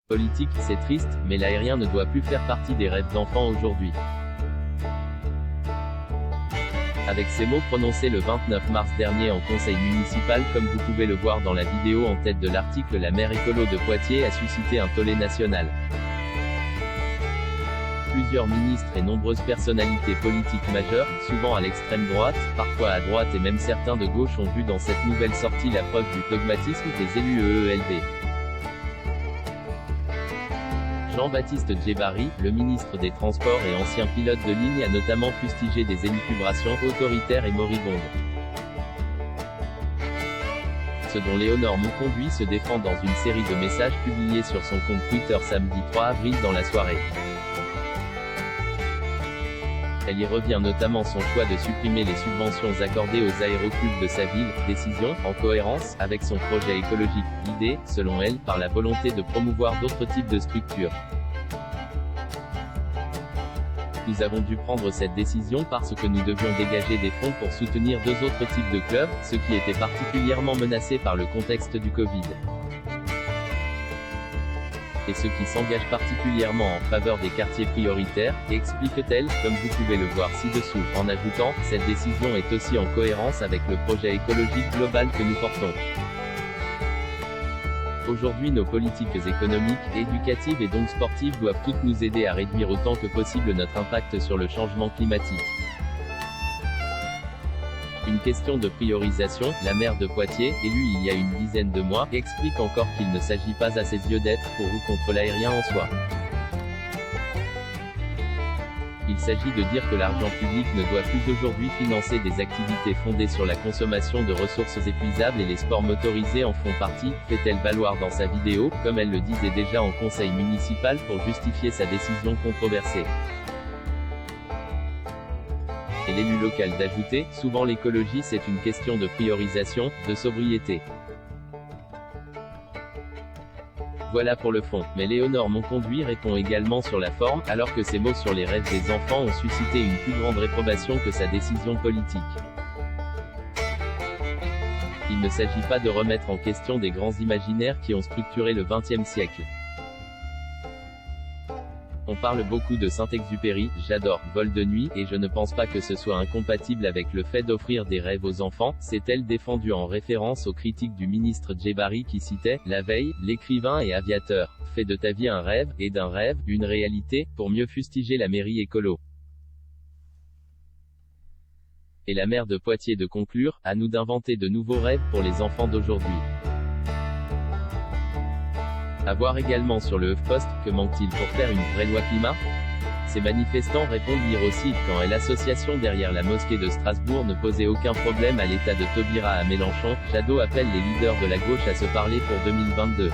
Politique, c'est triste, mais l'aérien ne doit plus faire partie des rêves d'enfants aujourd'hui. Avec ces mots prononcés le 29 mars dernier en conseil municipal, comme vous pouvez le voir dans la vidéo en tête de l'article, la maire écolo de Poitiers a suscité un tollé national. Plusieurs ministres et nombreuses personnalités politiques majeures, souvent à l'extrême droite, parfois à droite et même certains de gauche ont vu dans cette nouvelle sortie la preuve du dogmatisme des élus EELV. Jean-Baptiste Djebari, le ministre des Transports et ancien pilote de ligne, a notamment fustigé des élucubrations autoritaires et moribondes. Ce dont Léonore Mouconduit se défend dans une série de messages publiés sur son compte Twitter samedi 3 avril dans la soirée. Elle y revient notamment son choix de supprimer les subventions accordées aux aéroclubs de sa ville, décision, en cohérence, avec son projet écologique, guidé, selon elle, par la volonté de promouvoir d'autres types de structures. Nous avons dû prendre cette décision parce que nous devions dégager des fonds pour soutenir deux autres types de clubs, ceux qui étaient particulièrement menacés par le contexte du Covid. Et ceux qui s'engagent particulièrement en faveur des quartiers prioritaires, explique-t-elle, comme vous pouvez le voir ci-dessous, en ajoutant, cette décision est aussi en cohérence avec le projet écologique global que nous portons. Aujourd'hui, nos politiques économiques, éducatives et donc sportives doivent toutes nous aider à réduire autant que possible notre impact sur le changement climatique. Une question de priorisation, la maire de Poitiers, élue il y a une dizaine de mois, explique encore qu'il ne s'agit pas à ses yeux d'être pour ou contre l'aérien en soi. Il s'agit de dire que l'argent public ne doit plus aujourd'hui financer des activités fondées sur la consommation de ressources épuisables et les sports motorisés en font partie, fait-elle valoir dans sa vidéo, comme elle le disait déjà en conseil municipal pour justifier sa décision controversée. Et l'élu local d'ajouter, souvent l'écologie c'est une question de priorisation, de sobriété. Voilà pour le fond, mais Léonore Mouconduit répond également sur la forme, alors que ses mots sur les rêves des enfants ont suscité une plus grande réprobation que sa décision politique. Il ne s'agit pas de remettre en question des grands imaginaires qui ont structuré le XXe siècle. On parle beaucoup de Saint-Exupéry, j'adore, Vol de nuit, et je ne pense pas que ce soit incompatible avec le fait d'offrir des rêves aux enfants, s'est-elle défendue en référence aux critiques du ministre Djebari qui citait, la veille, l'écrivain et aviateur, fais de ta vie un rêve, et d'un rêve, une réalité, pour mieux fustiger la mairie écolo. Et la maire de Poitiers de conclure, à nous d'inventer de nouveaux rêves pour les enfants d'aujourd'hui. À voir également sur le HuffPost, que manque-t-il pour faire une vraie loi climat? Ces manifestants répondirent aussi, quand l'association derrière la mosquée de Strasbourg ne posait aucun problème à l'état de Taubira à Mélenchon, Jadot appelle les leaders de la gauche à se parler pour 2022.